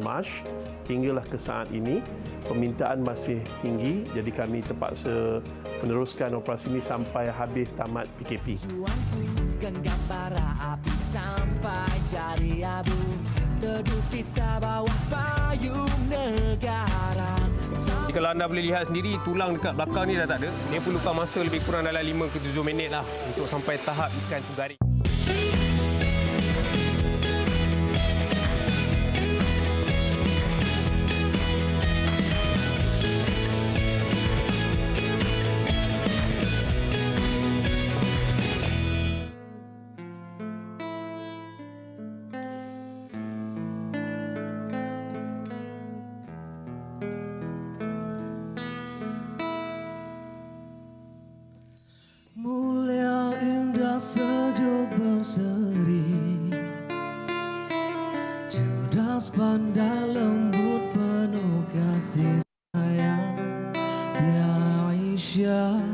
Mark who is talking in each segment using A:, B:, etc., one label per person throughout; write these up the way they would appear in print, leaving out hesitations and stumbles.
A: Mac hinggalah ke saat ini permintaan masih tinggi, jadi kami terpaksa meneruskan operasi ini sampai habis tamat PKP.
B: Genggam bara api sampai jadi abu, teduh kita bawah payung negara.
C: Jadi kalau anda boleh lihat sendiri, tulang dekat belakang ni dah tak ada. Dia perlukan masa lebih kurang dalam 5 ke 7 minit lah untuk sampai tahap ikan tu garing.
B: Mulia indah sejuk berseri, cerdas pandai lembut penuh kasih sayang. Dia Aisyah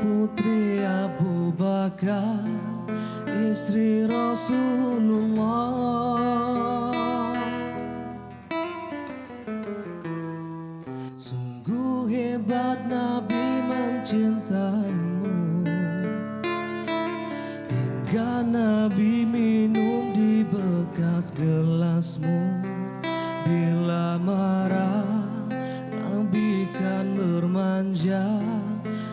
B: putri Abu Bakar, istri Rasulullah. Sungguh hebat Nabi mencintaimu, hingga Nabi minum di bekas gelasmu. Bila marah, Nabi kan bermanja,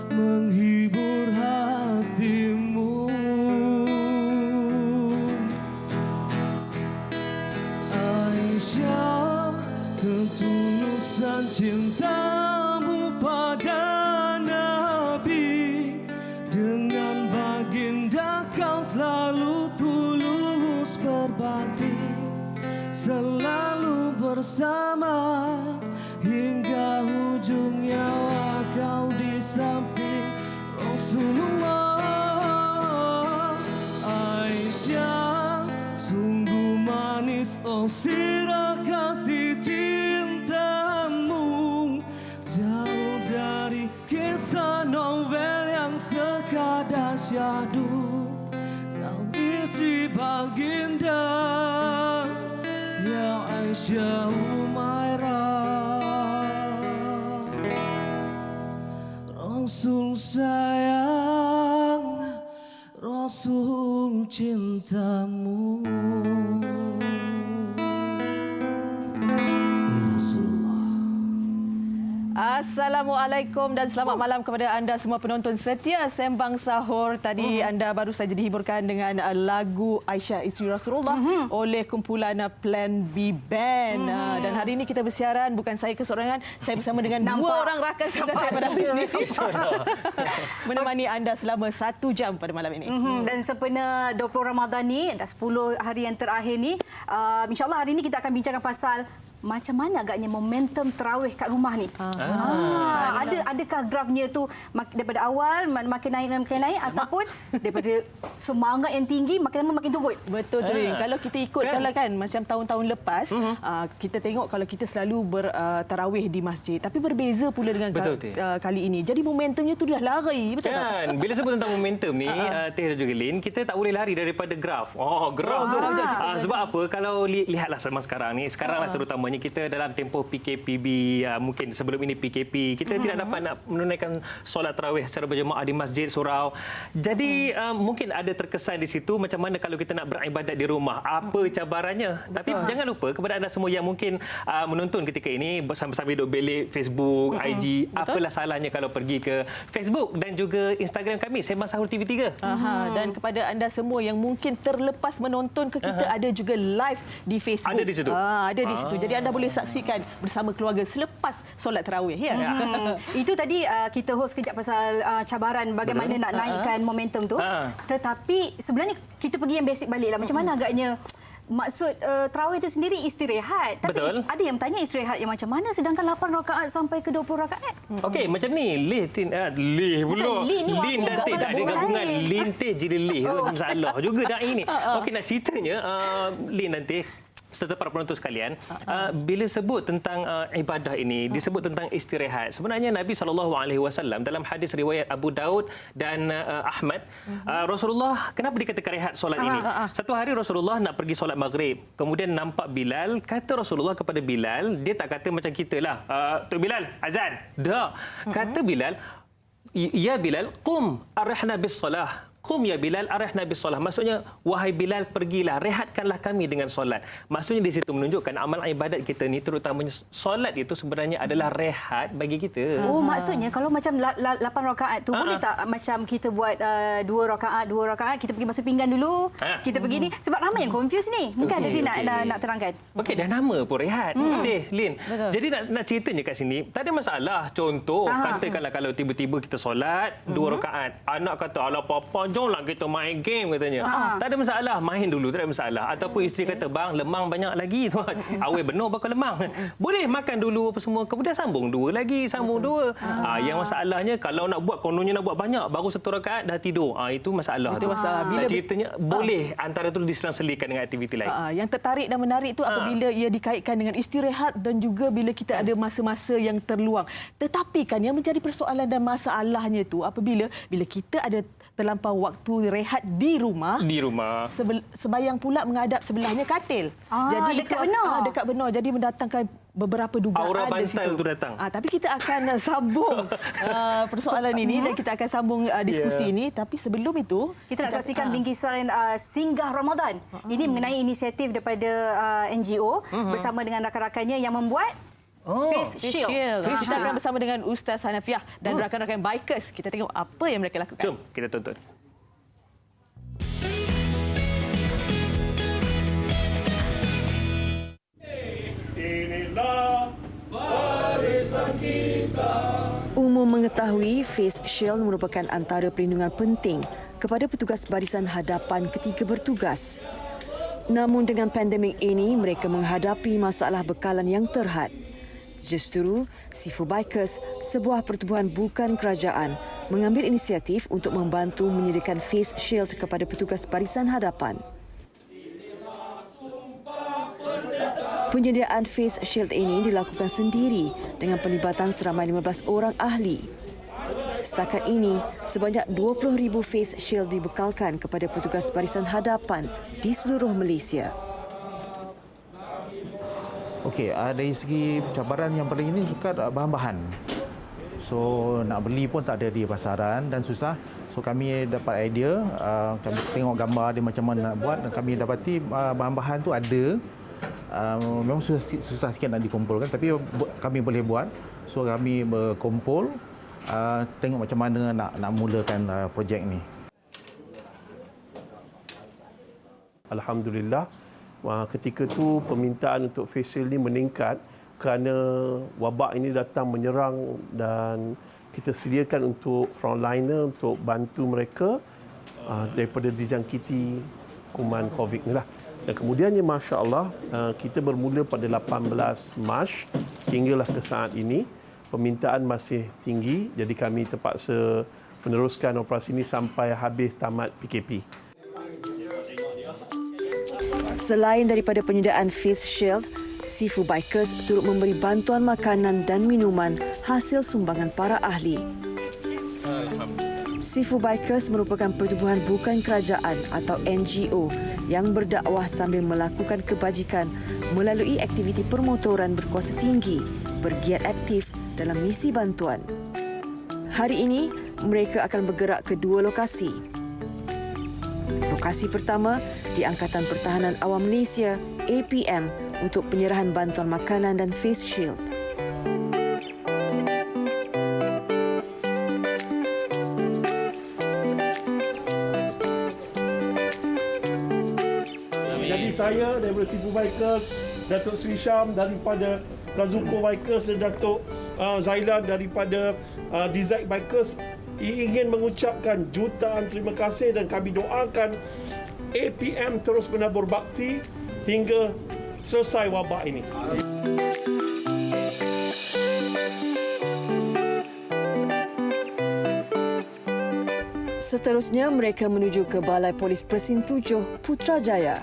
B: menghibur hatimu. Aisyah, ketulusan cintamu pada Nabi, dengan baginda kau selalu tulus berbakti, selalu bersama hingga ujung nyawa kau di samping Rasulullah. Aisyah, sungguh manis oh sirah kasih cintamu, jauh dari kisah novel yang sekadar syahdu. Kau istri baginda, ya Aisyah Umairah. Rasul sayang, Rasul cintamu.
D: Assalamualaikum dan selamat malam kepada anda semua penonton setia Sembang Sahur. Tadi anda baru saja dihiburkan dengan lagu Aisyah Isteri Rasulullah oleh kumpulan Plan B Band. Dan hari ini kita bersiaran, bukan saya keseorangan, saya bersama dengan dua orang rakan saya pada hari ini. Menemani anda selama 1 jam pada malam ini.
E: Dan sempena 20 Ramadan ni, dah 10 hari yang terakhir ni, insyaAllah hari ini kita akan bincangkan pasal macam mana agaknya momentum tarawih kat rumah ni. Adakah grafnya tu daripada awal makin naik ataupun daripada semangat yang tinggi makin lama makin turun?
D: Betul tu. Kalau kita ikutkanlah kan macam tahun-tahun lepas, kita tengok kalau kita selalu bertarawih di masjid, tapi berbeza pula dengan kali ini. Jadi momentumnya tu dah lari, betul
C: kan? Tak? Bila sebut tentang momentum ni, Teh dan juga Lin, kita tak boleh lari daripada graf. Graf tu. Sebab apa? Kalau lihatlah sama sekarang ni, sekaranglah terutamanya kita dalam tempoh PKPB, mungkin sebelum ini PKP, kita tidak dapat nak menunaikan solat tarawih secara berjemaah di masjid, surau. Jadi mungkin ada terkesan di situ macam mana kalau kita nak beribadat di rumah, apa cabarannya. Tapi jangan lupa kepada anda semua yang mungkin menonton ketika ini sambil duduk belik Facebook, IG, apalah salahnya kalau pergi ke Facebook dan juga Instagram kami Sembang Sahur TV3.
D: Dan kepada anda semua yang mungkin terlepas menonton ke kita, ada juga live di Facebook.
C: Ada di situ.
D: Ada di situ. Jadi anda boleh saksikan bersama keluarga selepas solat tarawih.
E: Itu tadi kita host kejap pasal cabaran bagaimana nak naikkan momentum tu. Tetapi sebenarnya kita pergi yang basic balik lah. Macam mana agaknya maksud tarawih itu sendiri istirahat. Tapi ada yang bertanya istirahat yang macam mana sedangkan 8 rakaat sampai ke 20 rakaat?
C: Okey, macam ni. Lin pula. Lin dan Teh tak ada gabungan. Lin Teh jadi Lin. Masalah juga dah ini. Okey, nak ceritanya Lin dan Teh, serta para penonton sekalian, bila sebut tentang ibadah ini, disebut tentang istirahat. Sebenarnya Nabi SAW dalam hadis riwayat Abu Daud dan Ahmad, Rasulullah kenapa dikatakan rehat solat ini? Satu hari Rasulullah nak pergi solat maghrib. Kemudian nampak Bilal, kata Rasulullah kepada Bilal, dia tak kata macam kita lah, Tok Bilal, azan. Tak. Kata Bilal, ya Bilal, qum arihna bis salah. Qum ya Bilal arihna bis salah. Maksudnya, wahai Bilal, pergilah, rehatkanlah kami dengan solat. Maksudnya di situ menunjukkan amal ibadat kita ni, terutamanya solat itu sebenarnya adalah rehat bagi kita.
E: Oh, maksudnya kalau macam 8 rakaat tu, boleh tak macam kita buat 2 rakaat, kita pergi basuh pinggan dulu, kita pergi ni. Sebab ramai yang confuse ni. Mungkin ada dia nak terangkan.
C: Okey, dah nama pun rehat. Betul, Lin. Jadi nak ceritanya kat sini, tak ada masalah. Contoh, katakanlah kalau tiba-tiba kita solat 2 rakaat. Anak kata, alah papa, jomlah kita main game katanya. Tak ada masalah, main dulu, tak ada masalah. Ataupun isteri kata, bang, lemang banyak lagi tuan. Awet benar bakal lemang. Boleh makan dulu apa semua, kemudian sambung 2 lagi, sambung 2. Yang masalahnya kalau nak buat, kononnya nak buat banyak, baru 1 rakaat dah tidur. Itu masalah.
D: Itu masalah.
C: Bila ceritanya boleh antara tu diselang-selikan dengan aktiviti lain.
D: Yang tertarik dan menarik itu apabila ia dikaitkan dengan istirahat dan juga bila kita ada masa-masa yang terluang. Tetapi kan yang menjadi persoalan dan masalahnya itu apabila kita ada terlampau waktu rehat di rumah. Sebayang pula menghadap sebelahnya katil. Jadi
E: dekat benar.
D: Dekat benar. Jadi mendatangkan beberapa dugaan
C: aura
D: di situ.
C: bantal tu datang.
D: Tapi kita akan sambung persoalan ini dan kita akan sambung diskusi ini. Tapi sebelum itu
E: kita nak saksikan bingkisan Singgah Ramadan. Ini mengenai inisiatif daripada NGO bersama dengan rakan-rakannya yang membuat Face Shield.
D: Kita akan bersama dengan Ustaz Hanafiah dan rakan-rakan bikers. Kita tengok apa yang mereka lakukan.
C: Jom kita tonton.
A: Inilah barisan kita.
F: Umum mengetahui Face Shield merupakan antara perlindungan penting kepada petugas barisan hadapan ketika bertugas. Namun dengan pandemik ini, mereka menghadapi masalah bekalan yang terhad. Justru, Sifu Bikers, sebuah pertubuhan bukan kerajaan, mengambil inisiatif untuk membantu menyediakan face shield kepada petugas barisan hadapan. Penyediaan face shield ini dilakukan sendiri dengan pelibatan seramai 15 orang ahli. Setakat ini, sebanyak 20,000 face shield dibekalkan kepada petugas barisan hadapan di seluruh Malaysia.
G: Okey, dari segi cabaran yang paling ini sukat bahan-bahan. So nak beli pun tak ada di pasaran dan susah. So kami dapat idea, kami tengok gambar dia macam mana nak buat dan kami dapati bahan-bahan tu ada. Memang susah sikit nak dikumpulkan tapi kami boleh buat. So kami berkumpul, tengok macam mana nak mulakan projek ni.
A: Alhamdulillah, ketika tu permintaan untuk face shield ni meningkat kerana wabak ini datang menyerang dan kita sediakan untuk frontliner untuk bantu mereka daripada dijangkiti kuman COVID ni lah. Dan kemudiannya Masya Allah, kita bermula pada 18 Mac hinggalah ke saat ini permintaan masih tinggi, jadi kami terpaksa meneruskan operasi ini sampai habis tamat PKP.
F: Selain daripada penyediaan face shield, Sifu Bikers turut memberi bantuan makanan dan minuman hasil sumbangan para ahli. Sifu Bikers merupakan pertubuhan bukan kerajaan atau NGO yang berdakwah sambil melakukan kebajikan melalui aktiviti permotoran berkuasa tinggi, bergiat aktif dalam misi bantuan. Hari ini, mereka akan bergerak ke 2 lokasi. Lokasi pertama di Angkatan Pertahanan Awam Malaysia, APM, untuk penyerahan bantuan makanan dan face shield.
A: Jadi saya daripada Sifu Bikers, Datuk Sri Syam daripada Kazuko Bikers dan Datuk Zailan daripada Design Bikers ingin mengucapkan jutaan terima kasih dan kami doakan APM terus menabur bakti hingga selesai wabak ini.
F: Seterusnya, mereka menuju ke Balai Polis Presin 7 Putrajaya.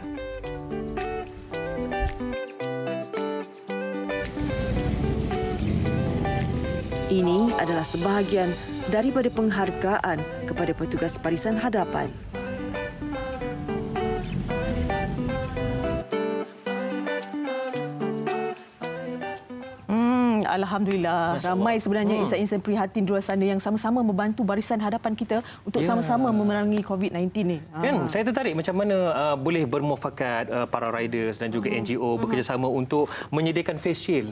F: ini adalah sebahagian daripada penghargaan kepada petugas barisan hadapan.
D: Alhamdulillah, ramai sebenarnya insan-insan prihatin di luar sana yang sama-sama membantu barisan hadapan kita untuk sama-sama memerangi COVID-19 ni.
C: Kan, saya tertarik macam mana boleh bermuafakat para riders dan juga NGO bekerjasama untuk menyediakan face shield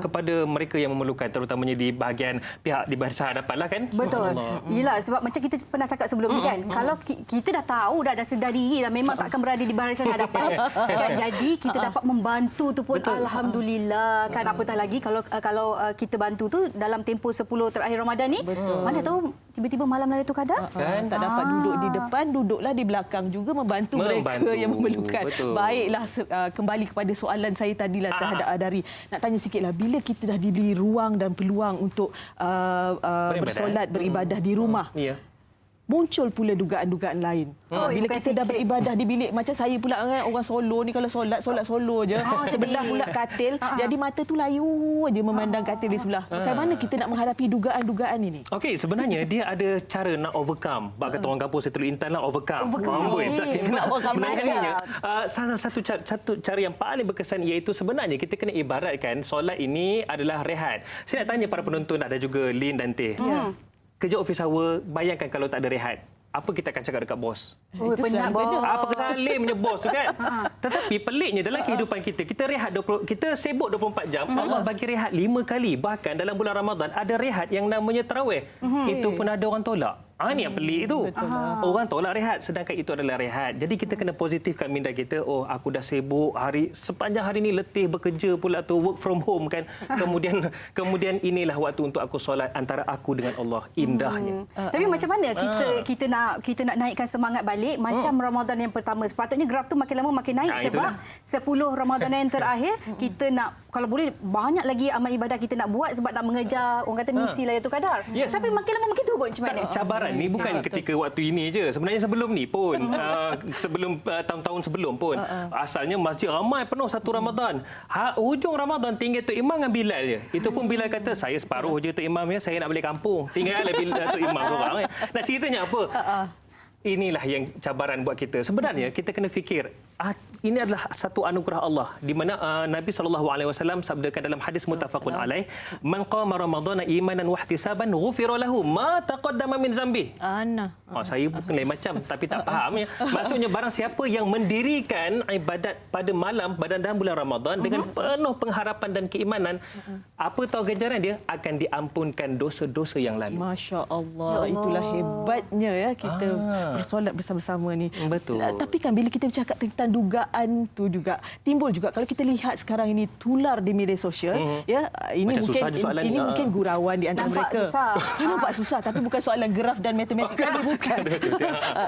C: kepada mereka yang memerlukan, terutamanya di bahagian pihak di barisan hadapan lah kan.
E: Betul. Yelah, sebab macam kita pernah cakap sebelum ni kan, kalau kita dah tahu dah sedar diri dah memang tak akan berada di barisan hadapan kan, jadi kita dapat membantu tu pun alhamdulillah kan. Apatah lagi kalau kita bantu tu dalam tempoh 10 terakhir Ramadan ni, mana tahu tiba-tiba malam Lailatul Qadar
D: kan tak dapat duduk di depan, duduklah di belakang juga membantu mereka yang memerlukan.
C: Betul.
D: Baiklah, kembali kepada soalan saya tadilah terhadap dari nak tanya sikitlah, bila kita dah diberi ruang dan peluang untuk bersolat beribadah di rumah, muncul pula dugaan-dugaan lain. Bila kita dah beribadah di bilik, macam saya pula kan, orang solo ni kalau solat solo je. Sebelah pula katil, jadi mata tu layu aja memandang katil di sebelah. Bagaimana kita nak menghadapi dugaan-dugaan ini?
C: Okey, sebenarnya dia ada cara nak overcome. Bak kata orang kampung saya terlalu intan lah, overcome. Kita nak menanganinya. Salah satu cara yang paling berkesan iaitu sebenarnya kita kena ibaratkan solat ini adalah rehat. Saya nak tanya para penonton, ada juga Lin dan Teh. Kerja office hour, bayangkan kalau tak ada rehat. Apa kita akan cakap dekat bos?
E: penat bos.
C: Apa kesalih punya bos tu kan? Tetapi peliknya dalam kehidupan kita, kita rehat kita sibuk 24 jam. Allah bagi rehat 5 kali. Bahkan dalam bulan Ramadan ada rehat yang namanya tarawih. Itu pun ada orang tolak. Ini yang pelik itu. Orang tolak rehat sedangkan itu adalah rehat. Jadi kita kena positifkan minda kita. Oh, aku dah sibuk sepanjang hari ni, letih bekerja pula tu, work from home kan. Kemudian inilah waktu untuk aku solat antara aku dengan Allah. Indahnya.
E: Tapi macam mana kita nak naikkan semangat balik macam Ramadan yang pertama? Sepatutnya graf tu makin lama makin naik sebab 10 Ramadan yang terakhir kita nak, kalau boleh banyak lagi amal ibadah kita nak buat sebab nak mengejar orang kata misi Lailatul Qadar. Tapi makin lama makin turun macam mana?
C: Cabaran ni bukan ketika waktu ini je. Sebenarnya sebelum ni pun, sebelum tahun-tahun sebelum pun, asalnya masjid ramai penuh satu Ramadan. Hujung Ramadan tinggal Tok Imam dengan Bilal je. Itu pun Bilal kata, saya separuh je Tok Imam ya, saya nak balik kampung. Tinggallah Tok Imam seorang. Nak ceritanya apa? Inilah yang cabaran buat kita. Sebenarnya kita kena fikir, ini adalah satu anugerah Allah di mana Nabi SAW sabdakan dalam hadis muttafaqun alaih, man qama ramadhana imanan wa ihtisaban ghufira lahu ma taqaddama min zambi. Saya bukan lain macam tapi tak faham ya. Maksudnya barang siapa yang mendirikan ibadat pada malam dalam bulan Ramadan dengan penuh pengharapan dan keimanan, apa tahu ganjaran dia? Akan diampunkan dosa-dosa yang lalu.
D: Masya-Allah, itulah hebatnya ya kita bersolat bersama-sama ni.
C: Betul.
D: Tapi kan bila kita bercakap tentang dugaan tu juga timbul juga kalau kita lihat sekarang ini tular di media sosial, ya ini
C: macam
D: mungkin gurauan di antara mereka. Nampak susah tapi bukan soalan graf dan matematika, bukan.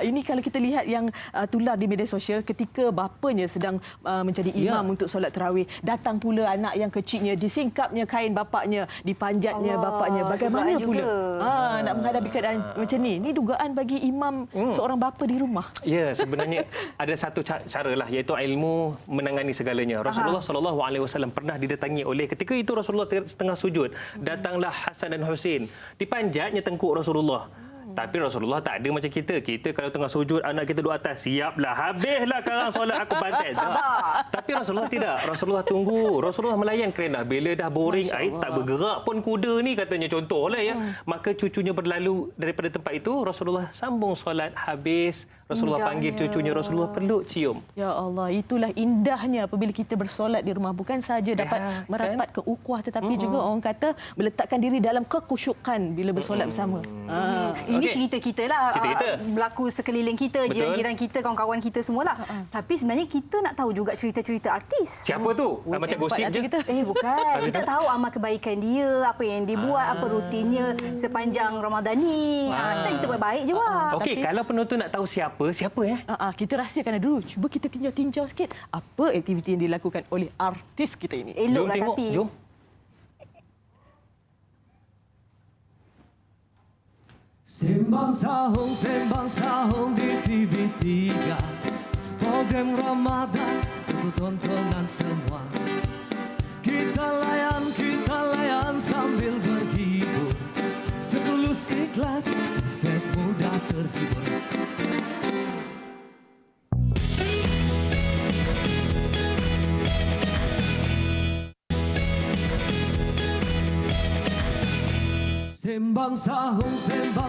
D: Ini kalau kita lihat yang tular di media sosial ketika bapanya sedang menjadi imam untuk solat tarawih, datang pula anak yang kecilnya, disingkapnya kain bapaknya, dipanjatnya bapaknya. Bagaimana pula nak menghadapi keadaan macam ni? Ini dugaan bagi imam seorang bapa di rumah.
C: Ya, sebenarnya ada satu cara lah, iaitu ilmu menangani segalanya. Rasulullah SAW pernah didatangi oleh, ketika itu Rasulullah setengah sujud, datanglah Hasan dan Husain, dipanjatnya tengkuk Rasulullah. Tapi Rasulullah tak ada macam kita. Kita kalau tengah sujud, anak kita duduk atas, siaplah, habislah sekarang solat aku pantat. Tapi Rasulullah tidak. Rasulullah tunggu. Rasulullah melayan kerana bila dah boring, tak bergerak pun kuda ni katanya, contohlah ya. Maka cucunya berlalu daripada tempat itu, Rasulullah sambung solat habis. Rasulullah panggil cucunya, Rasulullah peluk, cium.
D: Ya Allah, itulah indahnya apabila kita bersolat di rumah. Bukan saja dapat merapat ke ukhuwah, tetapi juga orang kata meletakkan diri dalam kekusyukan bila bersolat bersama.
E: Ini cerita kita lah, berlaku sekeliling kita, jiran-jiran kita, kawan-kawan kita semualah. Tapi sebenarnya kita nak tahu juga cerita-cerita artis.
C: Siapa tu? Macam gosip je?
E: Bukan. Kita tahu amal kebaikan dia, apa yang dia buat, apa rutinnya sepanjang Ramadan ni. Kita cerita baik-baik je, Wak.
C: Okey, kalau penonton nak tahu siapa ya?
D: Kita rahsiakan dulu. Cuba kita tinjau sikit apa aktiviti yang dilakukan oleh artis kita ini.
E: Eloklah
C: tengok,
E: tapi.
C: Jom.
B: Sembang sahung di TV3, program Ramadan untuk tontonan semua. Kita layan sambil berhibur, ikhlas, setiap mudah terhibur. Sembang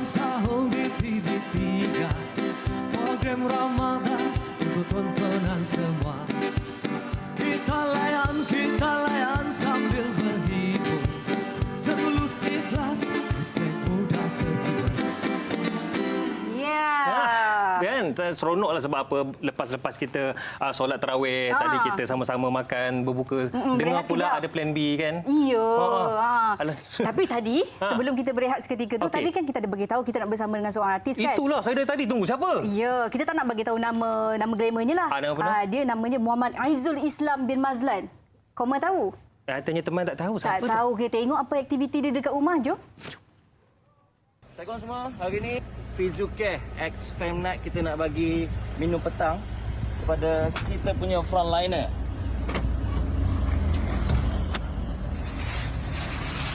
B: sahur di TV3. Program Ramadan untuk tontonan semua. Kita layan sambil berhibur. Setulus ikhlas, setiap mudah terhibur.
E: Ya.
C: Kan seronoklah sebab apa lepas kita solat tarawih tadi kita sama-sama makan berbuka dengar
E: berehat
C: pula
E: kejap.
C: ada plan B kan.
E: Iya.
C: Alah.
E: Tapi tadi sebelum kita berehat seketika tu,
C: Okey.
E: tadi kan kita ada bagi tahu kita nak bersama dengan seorang artis kan.
C: Itulah saya dari tadi tunggu siapa?
E: Ya, kita tak nak bagi tahu nama glamournya lah.
C: Nama apa nama?
E: Dia namanya Muhammad Aizul Islam bin Mazlan. Kau mahu tahu?
C: Tanya teman tak tahu
E: Tak
C: siapa tu.
E: tahu. Kita tengok apa aktiviti dia dekat rumah. Jom.
H: Assalamualaikum semua. Hari ini Fizucare X Femnight kita nak bagi minum petang kepada kita punya frontliner.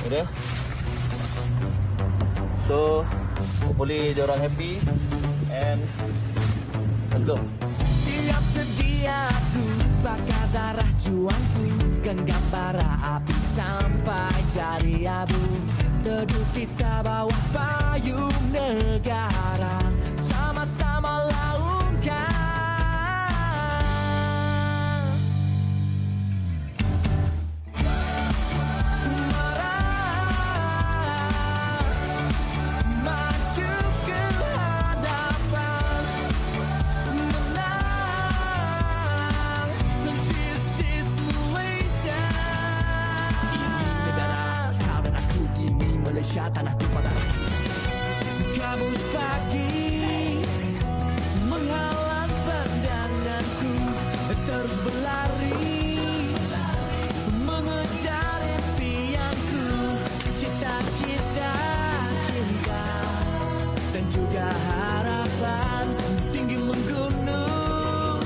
H: Ada. So, hopefully dia orang happy and let's go.
B: Siap sedia aku bakar darah juangku, genggam bara api sampai jadi abu. Teduh kita bawah payung negara, sama-sama laungkan. Maju ke hadapan, menang. This is Malaysia. Ini negara kau dan aku, ini Malaysia, tanah tumpah darah. Kabus pagi menghalang pandanganku, terus berlari mengejar impianku, cita-cita, cinta dan juga harapan tinggi menggunung,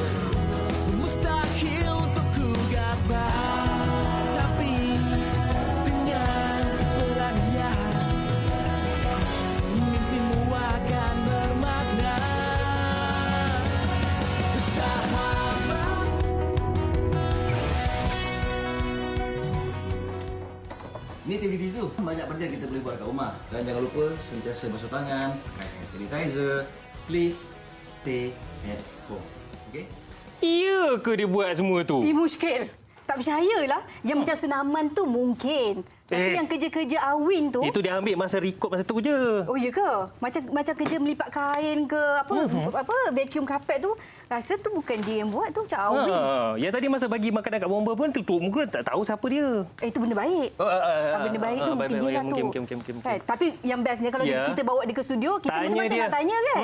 B: mustahil untuk ku gapai, tapi dengan keberanian mimpimu akan bermakna. Sahabat.
H: Ini aktiviti Zoo. Banyak benda kita boleh buat kat rumah. Dan jangan lupa sentiasa basuh tangan, pakai hand sanitizer. Please stay at home. Okay?
C: Iya ke dia buat semua tu?
E: Muskil. Tak percayalah. Yang macam senaman tu mungkin. Tapi yang kerja-kerja awin tu...
C: Itu dia ambil masa record masa tu je.
E: Oh ya ke? Macam kerja melipat kain ke apa vacuum carpet tu, rasa tu bukan dia yang buat tu, macam awin.
C: Yang tadi masa bagi makanan kat bomba pun tertutup muka tak tahu siapa dia.
E: Itu benda baik. Benda baik tu mungkin dia lah tu.
C: Mungkin.
E: Kan? Tapi yang bestnya kalau
C: Ya.
E: kita bawa dia ke studio, kita
C: Tanya
E: macam-macam
C: dia.
E: nak tanya kan.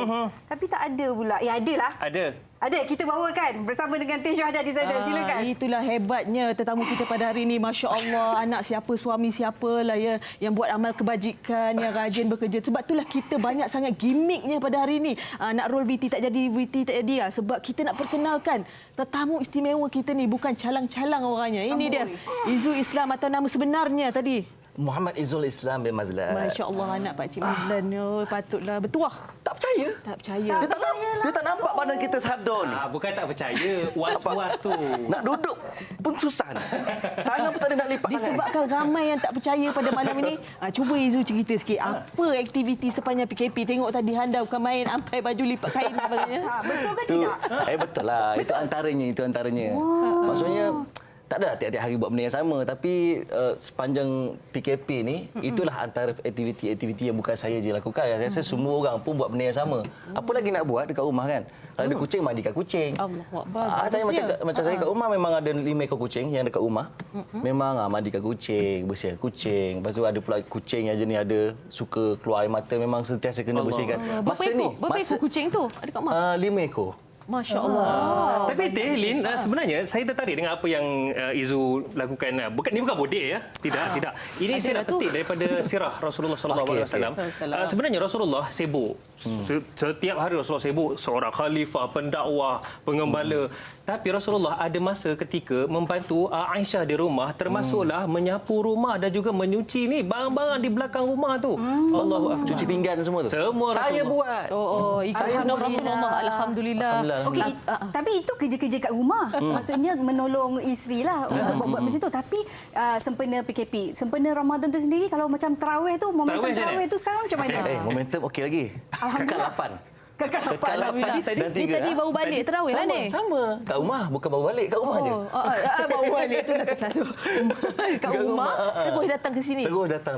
E: Tapi tak ada pula. Ya ada lah. Ada, kita bawakan bersama dengan Teh Syuhada di sana. Silakan.
D: Itulah hebatnya tetamu kita pada hari ini. Masya Allah, anak siapa, suami siapa lah ya yang buat amal kebajikan, yang rajin bekerja. Sebab itulah kita banyak sangat gimmicknya pada hari ini. Nak roll VT tak jadi. Sebab kita nak perkenalkan tetamu istimewa kita ni. Bukan calang-calang orangnya. Ini dia, Izu Islam atau nama sebenarnya tadi.
H: Muhammad Aizul Islam bin Mazlan.
D: Masya Allah, anak Pak Cik Mazlan. Oh, patutlah bertuah.
I: Tak percaya?
D: Tak percaya.
I: Dia tak nampak badan kita sadar ni.
C: Bukan tak percaya, was-was tu.
I: Nak duduk pun susah ni. Tangan pun tak ada nak lipat tangan.
D: Disebabkan ramai yang tak percaya pada malam ini. Cuba Izu cerita sikit. Apa aktiviti sepanjang PKP? Tengok tadi Handa bukan main ampai baju lipat kain dan sebagainya.
E: Betul ke tidak?
I: Betul lah. Itu antaranya. Maksudnya tak ada tiap-tiap hari buat benda yang sama, tapi sepanjang PKP ni itulah antara aktiviti-aktiviti yang bukan saya je lakukan. Saya rasa semua orang pun buat benda yang sama. Apa lagi nak buat dekat rumah kan? Kalau ada kucing, mandikan kucing.
D: Allahuakbar.
I: Saya macam saya kat rumah memang ada 5 ekor kucing yang dekat rumah. Memang mandikan kucing, bersihkan kucing. Lepas tu ada pula kucing yang jenis ada suka keluar air mata, memang sentiasa kena bersihkan.
D: Berapa ekor kucing tu ada kat rumah?
I: 5 ekor.
D: Masya Allah.
C: Tapi Teh Lin, sebenarnya saya tertarik dengan apa yang Izu lakukan. Ini bukan bodek ya. Tidak. Ini saya nak petik daripada sirah Rasulullah sallallahu alaihi wasallam. Sebenarnya Rasulullah sibuk. Setiap hari Rasulullah sibuk, seorang khalifah, pendakwah, pengembala. Tapi Rasulullah ada masa ketika membantu Aisyah di rumah, termasuklah menyapu rumah dan juga menyuci ni barang-barang di belakang rumah tu. Allahu akbar.
I: Cuci pinggan semua tu.
C: Semua
I: Saya
C: Rasulullah
I: buat.
D: Ikut sunnah Rasulullah. Alhamdulillah.
E: Okey, tapi itu kerja-kerja kat rumah. Maksudnya menolong isteri lah untuk buat macam tu. Tapi sempena PKP, sempena Ramadan tu sendiri, kalau macam tarawih tu, momentum
C: Tarawih macam
E: tarawih tu sekarang macam mana?
I: Momentum okey lagi. Kekal 8.
E: Kakak
I: Kekal 8 dan
D: Ni
I: 3.
D: tadi baru balik terawih lah ni.
I: Sama. Kat rumah, bukan baru balik, kat rumah je.
D: Baru balik tu dah satu. Kat rumah, terus datang ke sini.
I: Terus datang.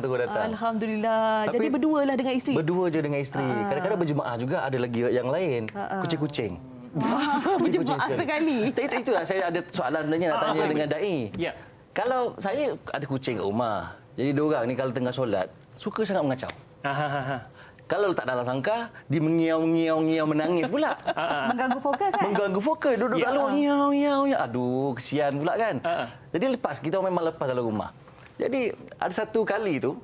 D: Alhamdulillah. Jadi berdua lah dengan isteri.
I: Berdua je dengan isteri. Kadang-kadang berjemaah juga, ada lagi yang lain. Kucing-kucing.
D: Berjemaah sekali.
I: Itulah saya ada soalan sebenarnya nak tanya dengan Dai.
C: Ya.
I: Kalau saya ada kucing kat rumah, jadi diorang ni kalau tengah solat, suka sangat mengacau. Kalau letak dalam sangka, dia mengiau-ngiau menangis pula.
E: Mengganggu fokus kan?
I: Mengganggu fokus. Duduk dalam ngiau. Aduh, kesian pula kan. Jadi kita memang lepas dalam rumah. Jadi ada satu kali tu,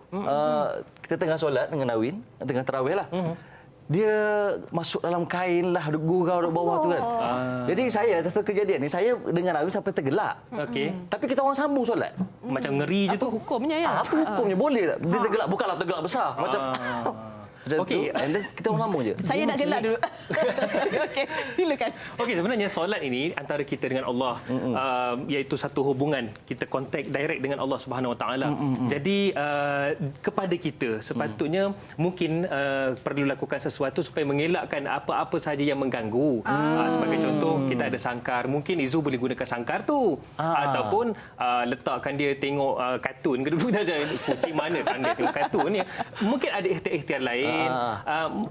I: kita tengah solat dengan Nawin, tengah tarawih lah. Dia masuk dalam kain lah, gurau di bawah tu kan. Jadi saya, atas kejadian ni, saya dengan Nawin sampai tergelak. Tapi kita orang sambung solat.
C: Macam ngeri je tu.
D: Apa hukumnya ya?
I: Apa hukumnya? Boleh tak? Dia tergelak, bukanlah tergelak besar. Macam
C: Okey,
I: and then kita orang sambung je.
D: Saya nak gelak dulu. Okey, silakan.
C: Okey, sebenarnya solat ini antara kita dengan Allah, iaitu satu hubungan, kita kontak direct dengan Allah Subhanahu Wa Taala. Jadi kepada kita sepatutnya mungkin perlu lakukan sesuatu supaya mengelakkan apa-apa sahaja yang mengganggu. Sebagai contoh, kita ada sangkar, mungkin Izu boleh gunakan sangkar tu, ataupun letakkan dia tengok kartun ke dulu kucing mana kan dia tengok kartun ni. Mungkin ada ikhtiar-ikhtiar lain.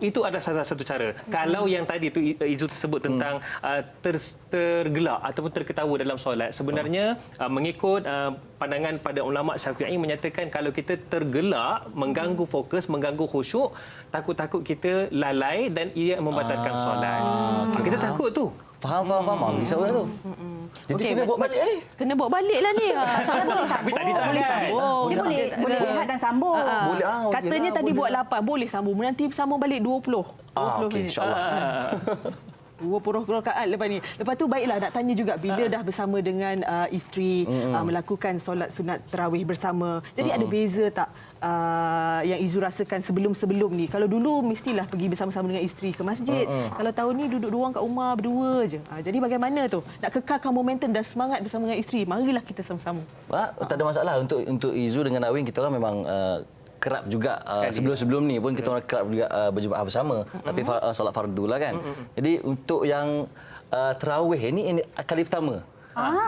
C: Itu adalah salah satu cara. Kalau yang tadi tu Izu tersebut tentang tergelak ataupun terketawa dalam solat, sebenarnya mengikut pandangan pada ulama Syafi'i menyatakan kalau kita tergelak, mengganggu fokus, mengganggu khusyuk, takut-takut kita lalai dan ia membatalkan solat. Kita takut tu.
I: Faham. Risau tu. Jadi kena buat balik ni.
D: Kena buat balik lah ni.
C: Tapi tadi tak
D: boleh
C: kan?
D: sambung.
E: Dia boleh lihat dan sambung.
I: Boleh.
D: Katanya tadi buat 8, boleh sambung. Nanti sambung balik 20. 20
I: Okey, insya-Allah.
D: 20 rakaat lepas ni. Lepas tu baiklah nak tanya juga bila dah bersama dengan isteri melakukan solat sunat tarawih bersama. Jadi ada beza tak yang Izu rasakan sebelum-sebelum ni? Kalau dulu mestilah pergi bersama-sama dengan isteri ke masjid. Kalau tahun ni duduk dua orang kat rumah berdua je. Jadi bagaimana tu? Nak kekalkan momentum dan semangat bersama dengan isteri. Marilah kita sama-sama.
I: Tak ada masalah untuk Izu dengan Nawin, kita orang memang kerap juga sebelum-sebelum ni pun kita orang kerap juga berjemaah bersama, tapi solat fardu lah kan. Jadi untuk yang tarawih ini kali pertama.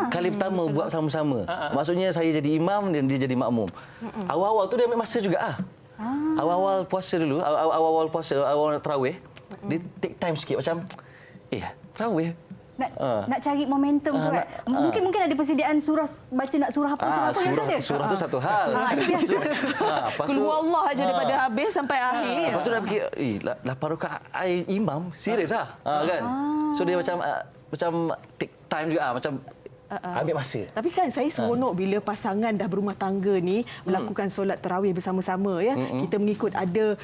I: Kali pertama buat sama-sama. Maksudnya saya jadi imam dan dia jadi makmum. Awal-awal tu dia ambil masa juga awal-awal puasa dulu, awal-awal puasa, awal tarawih, dia take time sikit macam tarawih.
E: Nak cari momentum tu kan. Mungkin ada persediaan surah, baca nak surah apa yang tu ada.
I: Surah tu satu hal.
D: Qul huwallah aja daripada habis sampai akhir.
I: Lepas tu dah fikir, 8 rakaat imam serius kan. So dia macam take time juga macam ambil masa.
D: Tapi kan saya seronok bila pasangan dah berumah tangga ni melakukan solat tarawih bersama-sama ya. Kita mengikut ada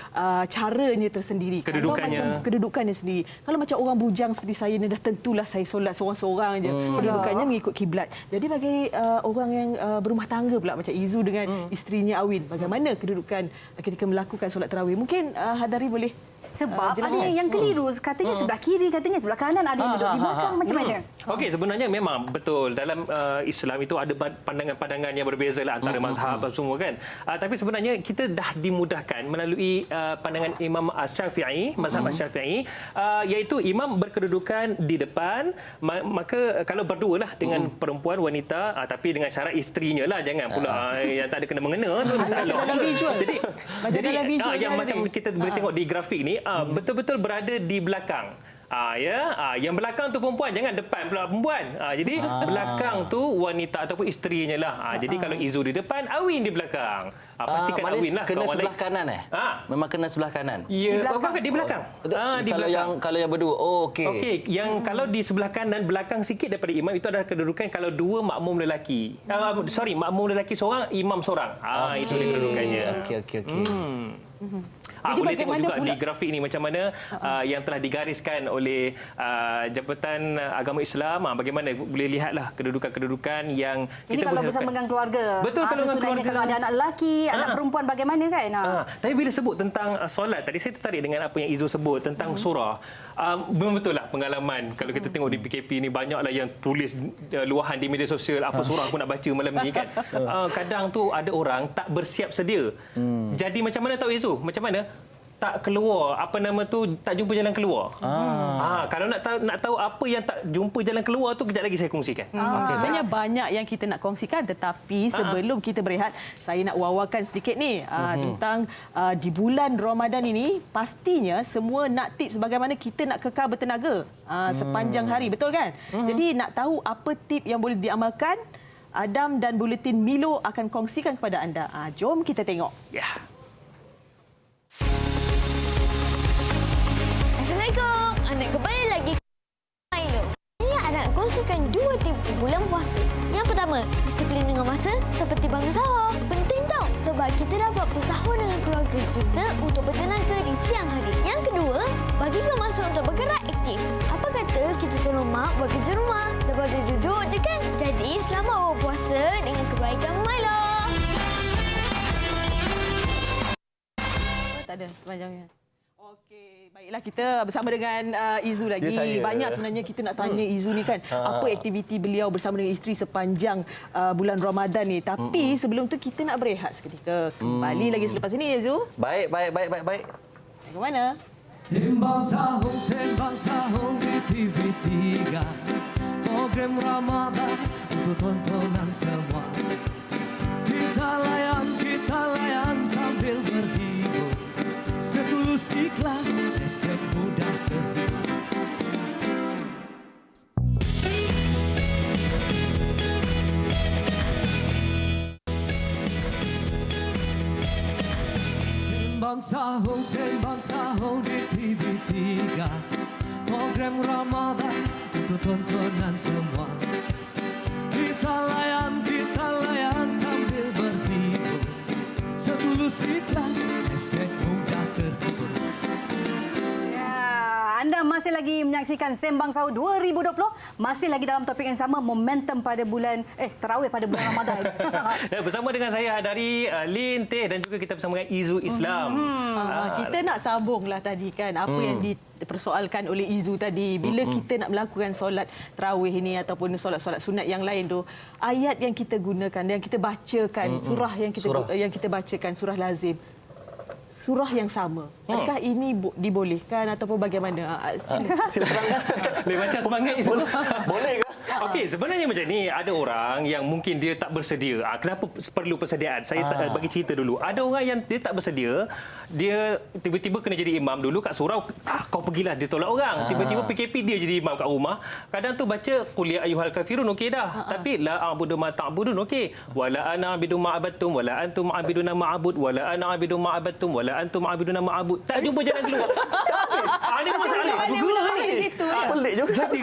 D: caranya tersendiri. Kedudukannya sendiri. Kalau macam orang bujang seperti saya ni dah tentulah saya solat seorang-seorang je. Kedudukannya mengikut kiblat. Jadi bagi orang yang berumah tangga pula macam Izu dengan isterinya Awin, bagaimana kedudukan ketika melakukan solat tarawih? Mungkin Hadari boleh
E: sebab ada yang keliru, katanya sebelah kiri, katanya sebelah kanan, ada yang duduk di belakang, macam mana?
C: Okey, sebenarnya memang betul dalam Islam itu ada pandangan-pandangan yang berbeza lah antara mazhab semua kan. Tapi sebenarnya kita dah dimudahkan melalui pandangan Imam Syafi'i, mazhab Syafi'i, iaitu imam berkedudukan di depan, maka kalau berdua lah dengan perempuan wanita, tapi dengan syarat isterinya lah, jangan pula yang tak ada kena mengena tu masalah. Jadi yang macam kita boleh tengok di grafik ni, betul-betul berada di belakang. Yang belakang tu perempuan, jangan depan pula perempuan. Jadi belakang tu wanita ataupun isterinya lah. Jadi kalau Izu di depan, Awin di belakang. pastikan
I: Manis
C: Awin lah.
I: kena
C: kawan
I: sebelah
C: lain.
I: kanan Memang kena sebelah kanan.
C: Ya, di belakang. Di belakang.
I: Kalau yang berdua, okey.
C: Okey, yang kalau di sebelah kanan, belakang sikit daripada imam, itu adalah kedudukan kalau dua makmum lelaki. Makmum lelaki seorang, imam seorang. Itu dia kedudukannya.
I: Okey.
D: Jadi
C: Boleh tengok
D: bagaimana
C: juga
D: pula-
C: di grafik ini macam mana yang telah digariskan oleh Jabatan Agama Islam. Bagaimana boleh lihatlah kedudukan-kedudukan yang
E: Ini
C: kita
E: kalau
C: boleh
E: bersama
C: harapkan.
E: dengan keluarga.
C: Betul, kalau dengan
E: Sesudahnya
C: keluarga.
E: kalau ada anak lelaki, anak perempuan bagaimana kan?
C: Tapi bila sebut tentang solat, tadi saya tertarik dengan apa yang Izu sebut tentang surah. Betul lah pengalaman. Kalau kita tengok di PKP ni, banyaklah yang tulis luahan di media sosial, apa surah aku nak baca malam ni kan. Kadang tu ada orang tak bersiap sedia. Jadi macam mana tahu Izu? Macam mana? Tak keluar, tak jumpa jalan keluar. Kalau nak tahu apa yang tak jumpa jalan keluar tu, kejap lagi saya kongsikan.
D: Sebenarnya banyak yang kita nak kongsikan, tetapi sebelum kita berehat, saya nak wawarkan sedikit ni tentang di bulan Ramadan ini, pastinya semua nak tips bagaimana kita nak kekal bertenaga sepanjang hari, betul kan? Jadi nak tahu apa tip yang boleh diamalkan, Adam dan Buletin Milo akan kongsikan kepada anda. Jom kita tengok.
C: Ya.
J: Assalamualaikum. Anak kembali lagi ke Milo. Ini anak kongsikan 2 tip di bulan puasa. Yang pertama, disiplin dengan masa seperti bangun sahur. Penting tau sebab kita dapat bersahur dengan keluarga kita untuk bertenaga di siang hari. Yang kedua, bagikan masa untuk bergerak aktif. Apa kata kita tolong mak buat kerja rumah daripada duduk je kan? Jadi selamat berpuasa dengan kebaikan Milo.
D: Tak ada sepanjangnya. Okey, baiklah, kita bersama dengan Izu lagi.
I: Ya, saya.
D: Banyak sebenarnya kita nak tanya Izu ni kan, apa aktiviti beliau bersama dengan isteri sepanjang bulan Ramadan ni. Tapi sebelum tu kita nak berehat seketika. Kembali lagi selepas ini, Izu.
I: Baik.
D: Ke mana?
B: Sembang sahur di TV3. Program Ramadan untuk tontonan semua. Kita layan sambil berhibur. Setulus ikhlas, hashtag mudah terhibur. Sembang sahur di TV3. Program Ramadan untuk tontonan semua. Kita layan sambil berhibur. Setulus ikhlas, hashtag mudah terhibur.
E: Anda masih lagi menyaksikan Sembang Sahur 2020. Masih lagi dalam topik yang sama, momentum pada bulan tarawih pada bulan Ramadan.
C: Bersama dengan saya Hadari, Lin, Teh dan juga kita bersama dengan Izu Islam.
D: Kita nak sambunglah tadi kan apa yang dipersoalkan oleh Izu tadi. Bila kita nak melakukan solat tarawih ini ataupun solat-solat sunat yang lain tu, ayat yang kita gunakan, yang kita bacakan, surah yang kita bacakan, surah lazim, surah yang sama. Adakah ini dibolehkan ataupun bagaimana?
C: Sila terangkan. Boleh macam semangat Izu. Boleh ke? Okey, sebenarnya macam ni, ada orang yang mungkin dia tak bersedia. Kenapa perlu persediaan? Saya bagi cerita dulu. Ada orang yang dia tak bersedia, dia tiba-tiba kena jadi imam dulu kat surau, kau pergilah, dia tolak orang. Tiba-tiba PKP dia jadi imam kat rumah. Kadang tu baca qul ya ayyuhal kafirun okey dah. Tapi la a'budu ma ta'budun okey. Wala ana a'budu ma abattum wala antum a'buduna ma'abud wala ana a'budu ma abattum wala antum a'buduna ma'abud. Tak jumpa jalan keluar. Ini masalah. Berguna ni.
I: Pelik juga.
C: Jadi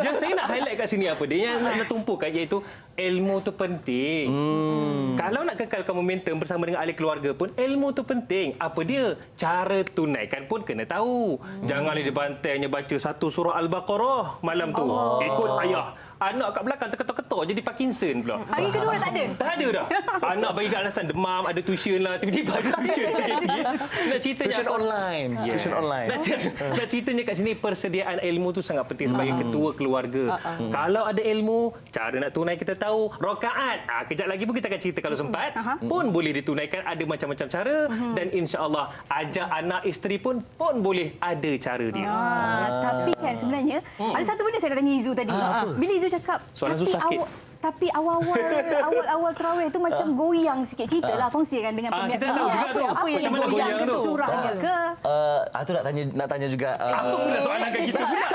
C: yang saya nak highlight kat sini apa dia yang nak tumpukan iaitu ilmu tu penting. Kalau nak kekalkan momentum bersama dengan ahli keluarga pun ilmu tu penting. Apa dia? Cara tunaikan pun kena tahu. Janganlah di bantainya baca satu surah Al-Baqarah malam tu. Ikut ayah. Anak kat belakang terketuk-ketuk jadi Parkinson pula.
E: Hari kedua tak ada?
C: Tak ada dah. Anak bagi kat alasan demam, ada tuition lah. Tiba-tiba ada tuition. Nak ceritanya
I: Tuition online. Tuition online.
C: Nak ceritanya kat sini persediaan ilmu tu sangat penting sebagai ketua keluarga. Kalau ada ilmu, cara nak tunai kita tahu. Rakaat, kejap lagi pun kita akan cerita kalau sempat. Pun boleh ditunaikan, ada macam-macam cara. Dan insya-Allah ajak anak isteri pun boleh ada cara dia.
E: Tapi kan sebenarnya ada satu benda saya nak tanya Izu tadi. Bila Izu cakap
C: Soalan susah sikit.
E: Tapi awal-awal tarawih tu macam goyang sikit. Ceritalah, kongsikan dengan peminat.
C: Kita tahu juga tu.
E: Apa yang
C: Macam mana
E: goyang
C: goyang
E: ke?
C: tu?
E: Surahnya ke?
I: Itu nak tanya juga.
C: Apa pula soalan kat kita pula?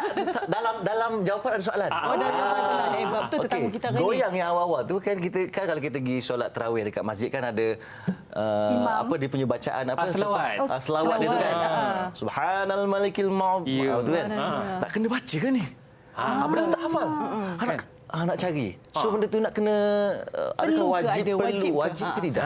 I: Dalam jawapan ada soalan.
D: Dah jawab soalan. Betul tetamu kita hari ni.
I: Goyang yang awal-awal tu kan kalau kita pergi solat tarawih dekat masjid kan ada apa dia punya bacaan apa
C: selawat.
I: Selawat dia tu kan. Subhanal malikil maut. Tu kan. Tak kena baca ke ni? Benar tak hafal. Nak cari. So benda tu nak kena adakah wajib ke tidak?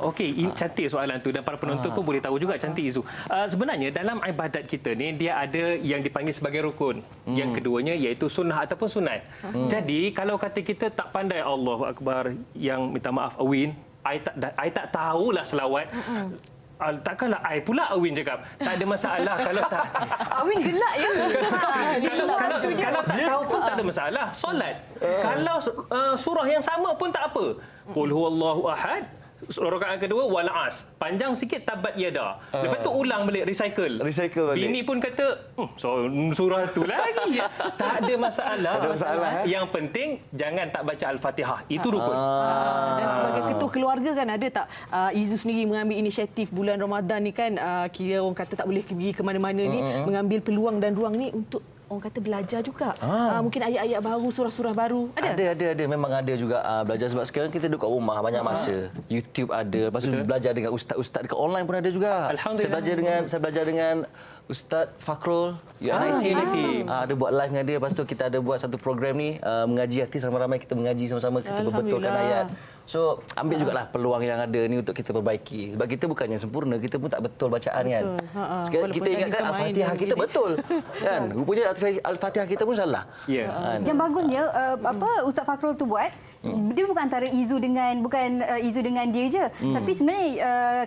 C: Okey, ini cantik soalan tu dan para penonton pun boleh tahu juga cantik Izu. Sebenarnya dalam ibadat kita ni dia ada yang dipanggil sebagai rukun. Yang keduanya iaitu sunnah ataupun sunat. Jadi kalau kata kita tak pandai Allahu Akbar yang minta maaf Awin, I tak tahulah selawat. Takkanlah I pula Awin cakap. Tak ada masalah kalau tak.
E: Awin gelak ya.
C: Kalau tak tahu pun tak ada masalah. Solat. Kalau surah yang sama pun tak apa. Qul huwallahu ahad. Rakaat kedua wal as. Panjang sikit tabat yada. Lepas tu ulang balik recycle balik. Bini pun kata surah tu lagi. Tak ada masalah. Yang penting jangan tak baca al-Fatihah. Itu rukun.
D: Dan sebagai ketua keluarga kan ada tak Izu sendiri mengambil inisiatif bulan Ramadan ni kan kira orang kata tak boleh pergi ke mana-mana ni mengambil peluang dan ruang ni untuk orang kata belajar juga. Mungkin ayat-ayat baru, surah-surah baru.
I: Ada. Memang ada juga belajar sebab sekarang kita duduk kat rumah banyak masa. YouTube ada. Lepas tu belajar dengan ustaz-ustaz dekat online pun ada juga.
C: Alhamdulillah.
I: Saya belajar dengan Ustaz Fakrul UNIC. Ada buat live dengan dia. Lepas tu kita ada buat satu program ni mengaji hati ramai-ramai kita mengaji sama-sama kita perbetulkan ayat. So ambil jugalah peluang yang ada ni untuk kita perbaiki. Sebab kita bukannya sempurna, kita pun tak betul bacaan kan. Kita ingatkan Al-Fatihah kita betul. Kan? Rupanya Al-Fatihah kita pun salah.
E: Yang bagusnya Ustaz Fakrul tu buat dia bukan antara Izu dengan dia je. Tapi sebenarnya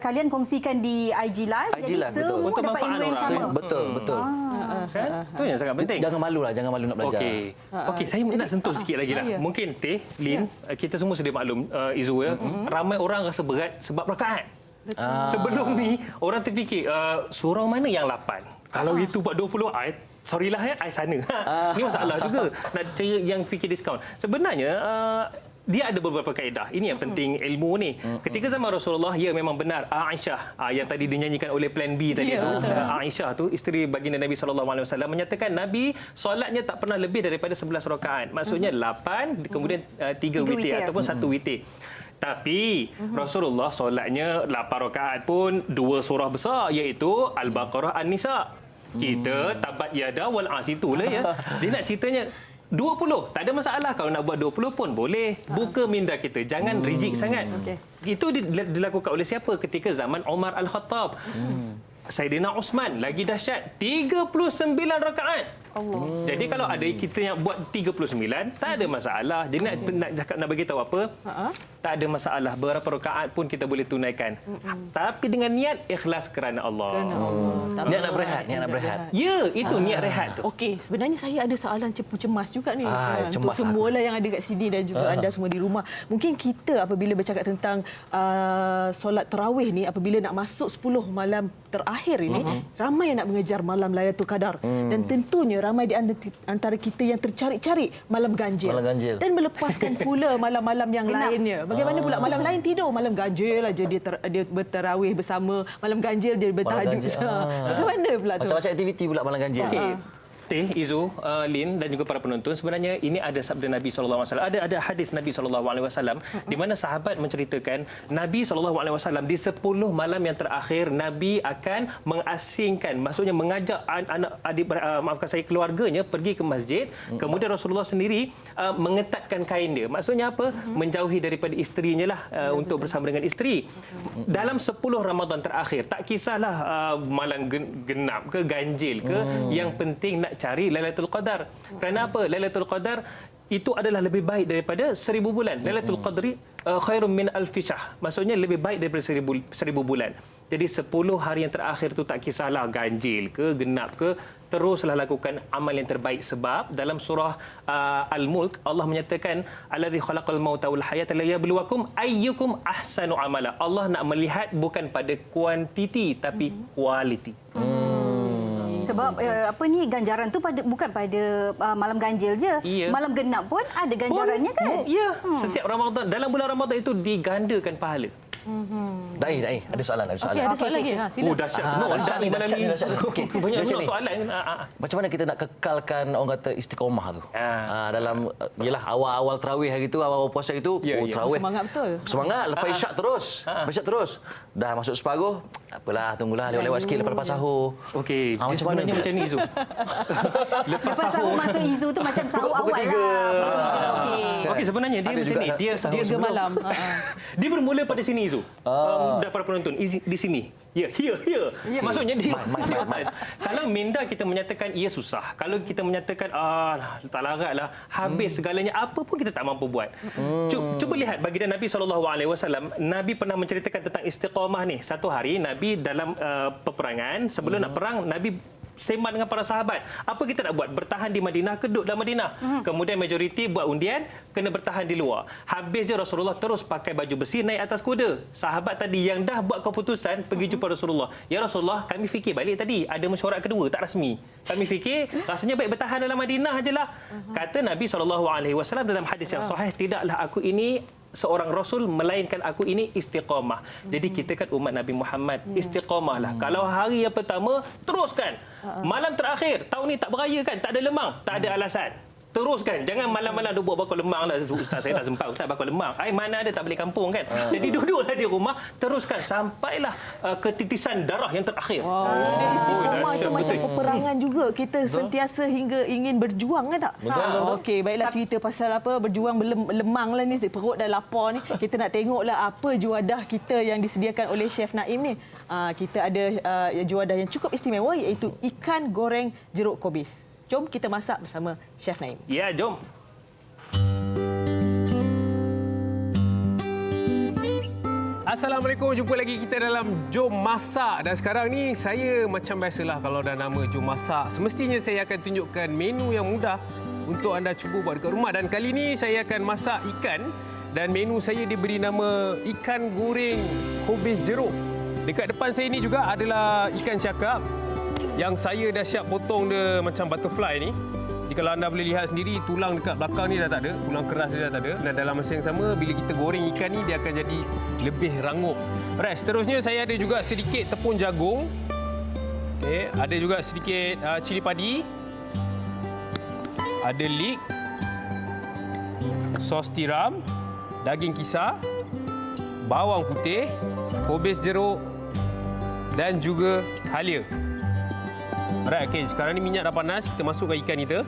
E: kalian kongsikan di IG Live. Jadi semua
C: untuk
E: dapat ilmu yang sama.
I: Betul.
C: Kan? Itu yang sangat penting.
I: Jangan malu nak belajar.
C: Okey, saya nak sentuh sikit lagi lah. Mungkin Teh, Lin, kita semua sedia maklum Izu ya. Ramai orang rasa berat sebab rakaat. Sebelum ni orang terfikir surah mana yang 8? Kalau itu buat 20 ayat, sorry lah ya, I sana. Ini masalah juga. Nak cari yang fikir diskaun. Sebenarnya dia ada beberapa kaedah. Ini yang penting ilmu ni. Ketika zaman Rasulullah, ya memang benar Aisyah yang tadi dinyanyikan oleh Plan B tadi tu. Aisyah tu isteri baginda Nabi SAW menyatakan Nabi solatnya tak pernah lebih daripada 11 rakaat. Maksudnya 8 kemudian 3 witir ataupun 1 witir. Tapi Rasulullah solatnya 8 rakaat pun 2 surah besar iaitu Al-Baqarah, An-Nisa. Kita tabat yada wal as itulah ya. Dia nak ceritanya 20. Tak ada masalah kalau nak buat 20 pun boleh. Buka minda kita. Jangan rigid sangat. Itu dilakukan oleh siapa ketika zaman Umar Al-Khattab. Saidina Osman lagi dahsyat 39 rakaat. Jadi kalau ada kita yang buat 39 tak ada masalah. Jadi nak bagi tahu apa? Tak ada masalah. Berapa rakaat pun kita boleh tunaikan. Tapi dengan niat ikhlas kerana Allah.
I: Niat nak berehat.
C: Ya, itu niat rehat tu.
D: Okey, sebenarnya saya ada soalan cemas juga ni. Untuk
I: cemas
D: semualah yang ada kat sini dan juga anda semua di rumah. Mungkin kita apabila bercakap tentang solat tarawih ni, apabila nak masuk 10 malam terakhir ini, ramai yang nak mengejar malam Lailatul Qadar. Dan tentunya ramai di antara kita yang tercari-cari malam ganjil. Dan melepaskan pula malam-malam yang lainnya. Bagaimana pula malam lain tidur, malam ganjil aja dia bertarawih bersama, malam ganjil dia bertahajud bersama. Bagaimana pula tu?
I: Macam-macam aktiviti pula malam ganjil.
C: Okey. Teh, Izu, Lin dan juga para penonton, sebenarnya ini ada sabda Nabi SAW. Ada hadis Nabi SAW di mana sahabat menceritakan Nabi SAW di 10 malam yang terakhir Nabi akan mengasingkan, maksudnya mengajak adik keluarganya pergi ke masjid. Kemudian Rasulullah sendiri mengetatkan kain dia. Maksudnya apa? Menjauhi daripada isterinya lah untuk bersama dengan isteri. Dalam 10 Ramadan terakhir, tak kisahlah malam genap ke ganjil ke, yang penting nak cari Lailatul Qadar. Kerana apa? Lailatul Qadar itu adalah lebih baik daripada 1000 bulan. Lailatul Qadri khairum min alfi syahr. Maksudnya lebih baik daripada 1000 bulan. Jadi 10 hari yang terakhir tu tak kisahlah ganjil ke genap ke, teruslah lakukan amal yang terbaik. Sebab dalam surah Al-Mulk Allah menyatakan allazi khalaqal mauta wal hayata liyabluwakum ayyukum ahsanu amala. Allah nak melihat bukan pada kuantiti tapi kualiti.
E: Sebab apa ni ganjaran tu bukan pada malam ganjil je.
C: Ya.
E: Malam genap pun ada ganjarannya kan?
C: Ya, setiap Ramadan, dalam bulan Ramadan itu digandakan pahala.
I: Dai, ada soalan.
D: Okey, ada soalan lagi. Sila.
C: Dahsyat. Dahsyat ni malam ni.
I: Okey,
C: Banyak
I: macam ni.
C: soalan.
I: Macam mana kita nak kekalkan orang kata istiqamah tu? Dalam yalah awal-awal tarawih hari tu, awal puasa itu, tarawih.
D: Semangat betul.
I: Semangat lepas isyak terus. Lepas isyak terus. Dah masuk separuh, apalah tunggulah lewat sikit lepas lepas sahur.
C: Okey,
I: macam mana
C: sebenarnya macam ni Zul.
E: Lepas sahur masuk Izu tu macam sahur awal lah.
C: Okey, sebenarnya dia macam ni. Dia
D: Tiga malam.
C: Dia bermula pada sini Zul. Daripada penonton di sini. Ya, here. Maksudnya dia kalau minda kita menyatakan ia susah. Kalau kita menyatakan tak laratlah, habis segalanya, apa pun kita tak mampu buat. Cuba lihat baginda Nabi SAW. Nabi pernah menceritakan tentang istiqamah ni. Satu hari Nabi dalam peperangan, sebelum nak perang, Nabi sembang dengan para sahabat. Apa kita nak buat? Bertahan di Madinah ke duduk dalam Madinah? Kemudian majoriti buat undian, kena bertahan di luar. Habis je Rasulullah terus pakai baju besi, naik atas kuda. Sahabat tadi yang dah buat keputusan pergi jumpa Rasulullah. Ya Rasulullah, kami fikir balik tadi ada mesyuarat kedua, tak rasmi. Kami fikir rasanya baik bertahan dalam Madinah je lah. Kata Nabi SAW dalam hadis yang sahih, tidaklah aku ini seorang Rasul, melainkan aku ini istiqamah. Jadi kita kan umat Nabi Muhammad, istiqamahlah. Kalau hari yang pertama, teruskan. Malam terakhir, tahun ni tak beraya kan, tak ada lemang, tak ada alasan. Teruskan. Jangan malam-malam duk buat bakul lemang lah. Ustaz, saya tak sempat. Ustaz bakul lemang. Mana ada, tak balik kampung kan. Jadi duduklah di rumah. Teruskan sampailah ketitisan darah yang terakhir.
D: Istiqamah itu macam peperangan juga. Kita sentiasa hingga ingin berjuang kan tak? Okey, baiklah cerita pasal apa berjuang lemang lah ni. Perut dah lapar ni. Kita nak tengoklah apa juadah kita yang disediakan oleh Chef Naim ni. Kita ada juadah yang cukup istimewa, iaitu ikan goreng jeruk kobis. Jom kita masak bersama Chef Naim.
C: Ya, jom.
K: Assalamualaikum, jumpa lagi kita dalam Jom Masak. Dan sekarang ni saya macam biasalah kalau dah nama Jom Masak, semestinya saya akan tunjukkan menu yang mudah untuk anda cuba buat dekat rumah. Dan kali ni saya akan masak ikan dan menu saya diberi nama ikan goreng kobis jeruk. Dekat depan saya ni juga adalah ikan cakap yang saya dah siap potong dia macam butterfly ni. Jadi kalau anda boleh lihat sendiri, tulang dekat belakang ni dah tak ada, tulang keras dia dah tak ada. Dan dalam masa yang sama, bila kita goreng ikan ni, dia akan jadi lebih rangup. Alright, seterusnya saya ada juga sedikit tepung jagung. Okay, ada juga sedikit cili padi. Ada leek, sos tiram, daging kisar, bawang putih, kobis jeruk dan juga halia. Alright, okay. Sekarang ni minyak dah panas, kita masukkan ikan kita.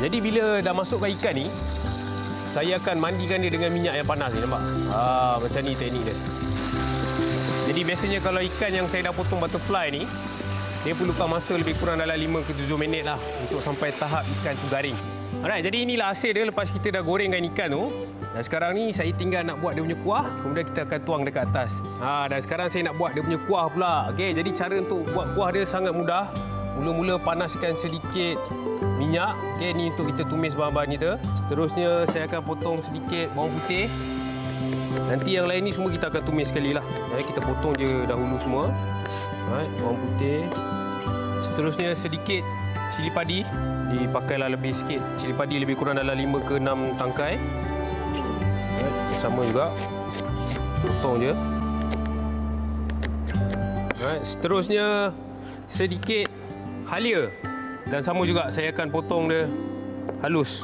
K: Jadi bila dah masukkan ikan ni, saya akan mandikan dia dengan minyak yang panas ni, nampak? Macam ni teknik dia. Jadi biasanya kalau ikan yang saya dah potong butterfly ni, dia perlukan masa lebih kurang dalam 5 ke 7 minit lah untuk sampai tahap ikan tu garing. Alright, jadi inilah hasil dia lepas kita dah gorengkan ikan tu. Dan sekarang ni saya tinggal nak buat dia punya kuah, kemudian kita akan tuang dekat atas. Dan sekarang saya nak buat dia punya kuah pula. Okey, jadi cara untuk buat kuah dia sangat mudah. Mula-mula panaskan sedikit minyak. Okey, ni untuk kita tumis bahan-bahan kita. Seterusnya saya akan potong sedikit bawang putih. Nanti yang lain ni semua kita akan tumis sekali lah. Kita potong je dahulu semua. Bawang putih. Seterusnya sedikit cili padi. Dipakailah lebih sikit. Cili padi lebih kurang dalam 5 ke 6 tangkai. Sama juga. Potong je. Seterusnya sedikit halia. Dan sama juga saya akan potong dia halus.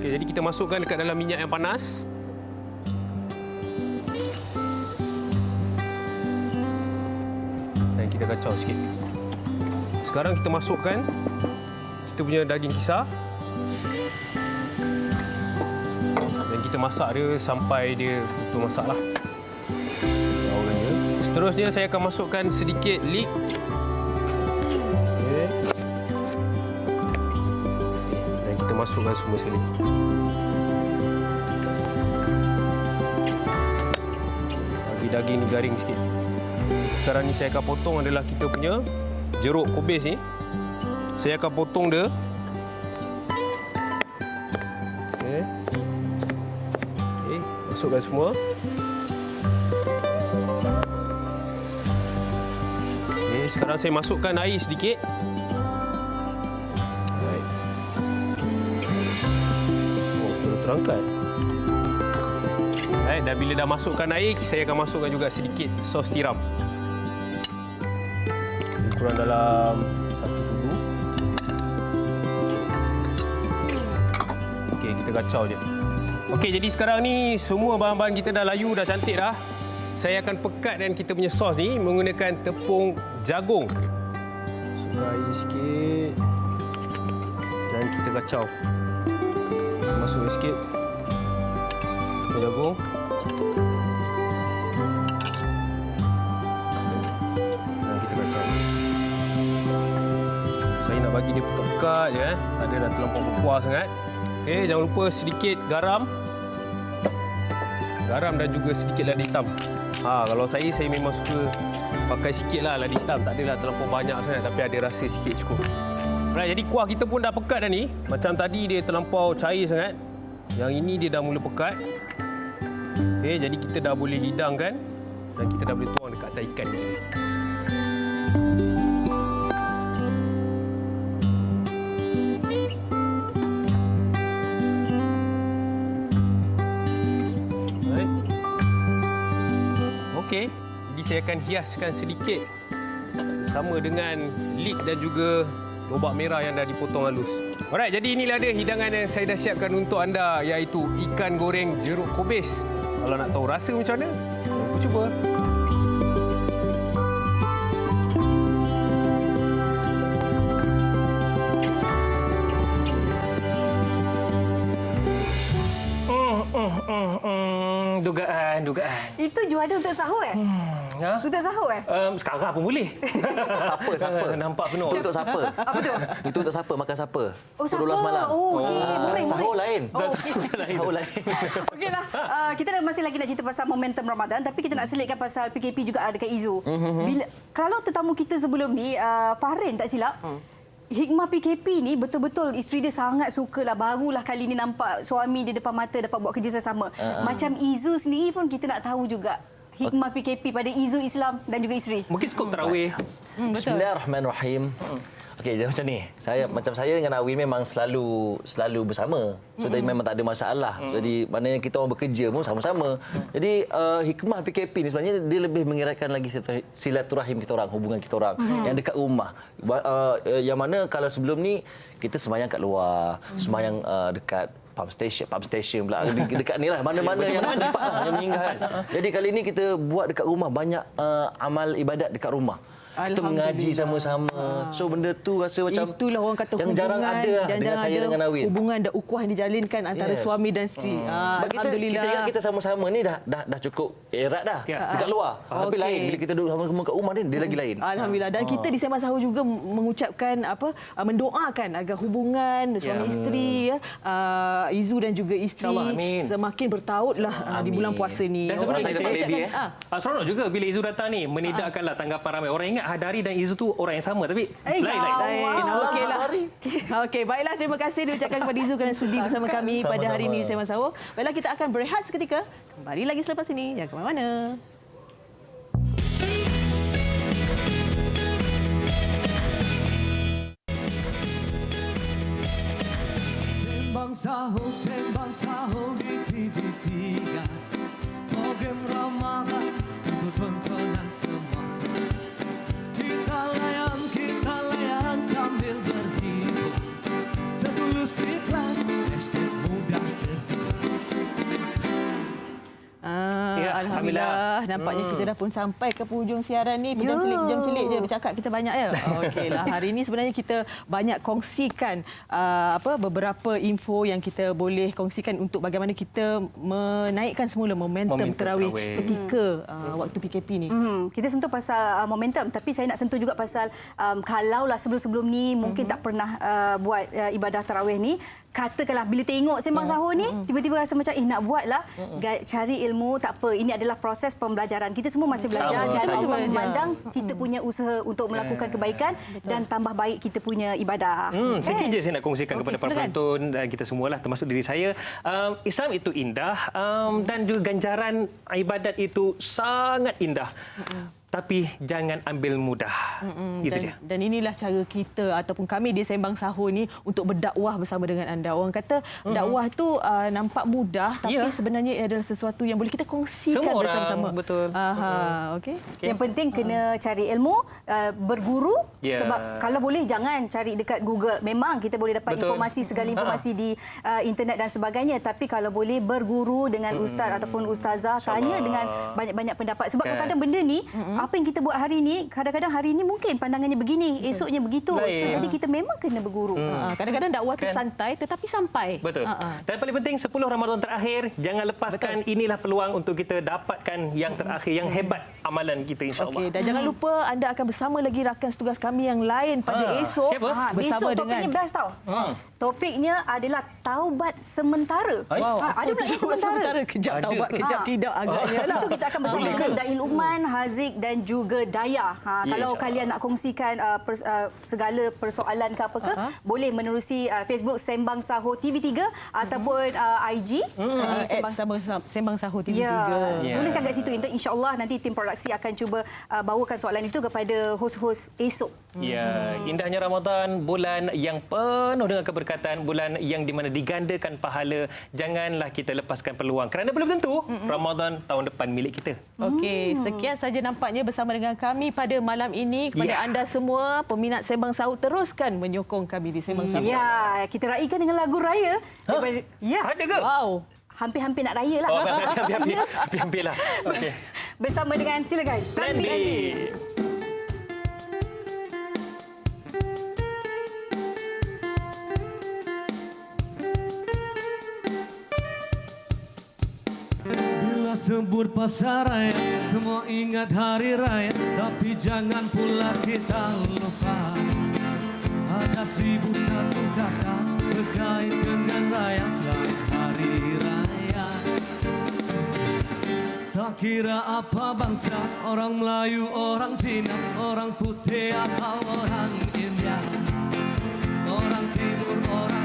K: Okey, jadi kita masukkan dekat dalam minyak yang panas. Dan kita kacau sikit. Sekarang kita masukkan kita punya daging kisar. Dan kita masak dia sampai dia betul masaklah. Seterusnya saya akan masukkan sedikit leek. Okay. Dan kita masukkan semua sekali. Bagi daging ni garing sikit. Sekarang ni saya akan potong adalah kita punya jeruk kobis ni. Saya akan potong dia. Okay. masukkan semua. Okey, sekarang saya masukkan air sedikit. Baik. Oh, terangkat. Baik, dan bila dah masukkan air, saya akan masukkan juga sedikit sos tiram. Kurang dalam 1 sudu. Okey, kita kacau je. Okey, jadi sekarang ni semua bahan-bahan kita dah layu, dah cantik dah. Saya akan pekatkan kita punya sos ni menggunakan tepung jagung. Masukkan air sikit. Dan kita kacau. Masukkan sikit tepung jagung. Dan kita kacau. Saya nak bagi dia pekat je kan. Tak ada dah terlampau berkuah sangat. Okey, jangan lupa sedikit garam. Garam dan juga sedikit lada hitam. Kalau saya memang suka pakai sikitlah lada hitam. Tak adalah terlampau banyak sangat tapi ada rasa sikit cukup. Right, jadi kuah kita pun dah pekat dah ni. Macam tadi dia terlampau cair sangat. Yang ini dia dah mula pekat. Okey, jadi kita dah boleh hidangkan dan kita dah boleh tuang dekat atas ikan ni. Okey, jadi saya akan hiaskan sedikit sama dengan lik dan juga lobak merah yang dah dipotong halus. Alright, jadi inilah dia hidangan yang saya dah siapkan untuk anda, iaitu ikan goreng jeruk kobis. Kalau nak tahu rasa macam mana, jangan lupa cuba.
C: Dugaan.
E: Itu juada untuk sahur Untuk sahur
C: Sekarang pun boleh.
I: Siapa?
C: Nampak penuh.
I: Itu untuk siapa?
E: Apa tu?
I: Itu untuk siapa? Makan siapa?
E: Oh,
I: Pukul 12 malam.
E: Okey,
I: Sahur lain.
E: Sahur
I: lain.
E: Okeylah. Kita masih lagi nak cerita pasal momentum Ramadan, tapi kita nak selitkan pasal PKP juga dekat Izu. Bila kalau tetamu kita sebelum ni Fahrin tak silap, hikmah PKP ni betul-betul isteri dia sangat sukalah. Barulah kali ni nampak suami dia depan mata dapat buat kerja sama. Macam Izu sendiri pun kita nak tahu juga hikmah PKP pada Izu Islam dan juga isteri.
C: Mungkin skop tarawih.
I: Bismillahirrahmanirrahim. Okey, jadi macam ni. Saya dengan Awin memang selalu bersama. So tadi memang tak ada masalah. Jadi maknanya kita orang bekerja pun sama-sama. Jadi hikmah PKP ni sebenarnya dia lebih mengeratkan lagi silaturahim kita orang, hubungan kita orang yang dekat rumah. Yang mana kalau sebelum ni kita sembahyang kat luar, sembahyang dekat pump station pula dekat ni lah, mana-mana yang sempat yang meninggal kan. Jadi kali ni kita buat dekat rumah banyak amal ibadat dekat rumah. Kita mengaji sama-sama. So benda tu rasa macam
D: itulah orang kata
I: yang jarang ada dengan saya dengan Awin.
D: Hubungan dan ukhuwah yang dijalinkan antara suami dan isteri.
I: Sebab kita ingat kita sama-sama ni dah cukup erat dah dekat luar. Tapi lain bila kita duduk sama-sama kat rumah ni dia lagi lain.
D: Alhamdulillah. Dan kita di Sembang Sahur juga mengucapkan mendoakan agar hubungan suami isteri Izu dan juga isteri semakin bertautlah di bulan puasa ni.
C: Dan sebenarnya kita baby seronok juga bila Izu datang ni menidakkanlah tanggapan ramai orang. Ingat Hadari dan Izu tu orang yang sama tapi lain-lain.
D: Okeylah. Okey, baiklah, terima kasih diucapkan kepada Izu kerana sudi bersama kami pada hari ini di Sembang Sahur. Baiklah, kita akan berehat seketika. Kembali lagi selepas ini. Jangan ke mana-mana.
B: Sembang Sahur di TV3. Program Ramadan untuk tontonan semua. Kita layan sambil berhibur. Setulus ikhlas, hashtag mudah
D: Alhamdulillah. Nampaknya kita dah pun sampai ke hujung siaran ni. Pejam celik je bercakap kita banyak ya. Okeylah, hari ini sebenarnya kita banyak kongsikan beberapa info yang kita boleh kongsikan untuk bagaimana kita menaikkan semula momentum tarawih ketika waktu PKP ni.
E: Kita sentuh pasal momentum, tapi saya nak sentuh juga pasal kalaulah sebelum-sebelum ni mungkin tak pernah buat ibadah tarawih ni, katakanlah bila tengok Sembang Sahur ni tiba-tiba rasa macam nak buatlah, cari ilmu tak apa, ini adalah adalah proses pembelajaran. Kita semua masih belajar
C: Sama,
E: dan
C: sama.
E: Allah memandang kita punya usaha untuk melakukan kebaikan dan tambah baik kita punya ibadah.
C: Sikit je saya nak kongsikan kepada para
D: silakan.
C: penonton dan kita semualah termasuk diri saya. Islam itu indah dan juga ganjaran ibadat itu sangat indah. Tapi jangan ambil mudah. Itu dia.
D: Dan inilah cara kita ataupun kami di Sembang Sahur ni untuk berdakwah bersama dengan anda. Orang kata dakwah tu nampak mudah tapi sebenarnya ia adalah sesuatu yang boleh kita kongsikan
C: Semua orang,
D: bersama-sama.
C: betul.
D: Okey.
E: Yang penting kena cari ilmu, berguru
C: Ya.
E: sebab kalau boleh jangan cari dekat Google. Memang kita boleh dapat
C: Betul.
E: informasi segala informasi di internet dan sebagainya, tapi kalau boleh berguru dengan ustaz ataupun ustazah, tanya dengan banyak-banyak pendapat sebab kadang-kadang benda ni apa yang kita buat hari ni, kadang-kadang hari ni mungkin pandangannya begini, esoknya begitu. So, jadi kita memang kena berguru.
D: Kadang-kadang dakwah tu santai tetapi sampai.
C: Betul. Dan paling penting 10 Ramadan terakhir jangan lepaskan. Inilah peluang untuk kita dapatkan yang terakhir, yang hebat amalan kita insya-Allah.
D: Okey, dan jangan lupa anda akan bersama lagi rakan setugas kami yang lain pada esok.
C: Siapa?
D: Bersama
E: Besok topiknya best tau. Topiknya adalah taubat sementara. Ada pula yang sementara.
D: Kejap taubat, kejap tidak agaknya lah.
E: Itu kita akan bersama dengan Da'i Luqman, Haziq dan juga Daya. Kalau kalian nak kongsikan segala persoalan ke apa ke, boleh menerusi Facebook Sembang Sahur TV3 ataupun IG
D: Sembang Sahur TV3.
E: Ya, bolehkan kat situ. InsyaAllah nanti tim produksi akan cuba bawakan soalan itu kepada hos-hos esok.
C: Ya, indahnya Ramadan, bulan yang penuh dengan keberkatan, bulan yang di mana digandakan pahala. Janganlah kita lepaskan peluang kerana belum tentu Ramadan tahun depan milik kita.
D: Okey, sekian saja nampaknya bersama dengan kami pada malam ini. Kepada anda semua, peminat Sembang Sahur, teruskan menyokong kami di Sembang Sahur.
E: Ya, kita raikan dengan lagu raya. Ya.
C: Ada ke?
D: Wow.
E: Hampir-hampir nak raya lah.
C: Hampir lah. Okey.
E: Bersama dengan, silakan.
C: Randy.
B: Bila sebut pasar raya, semua ingat hari raya, tapi jangan pula kita lupa ada 1001 kata berkait dengan raya selain hari raya. Tak kira apa bangsa, orang Melayu, orang Cina, orang putih atau orang India, orang Timur, orang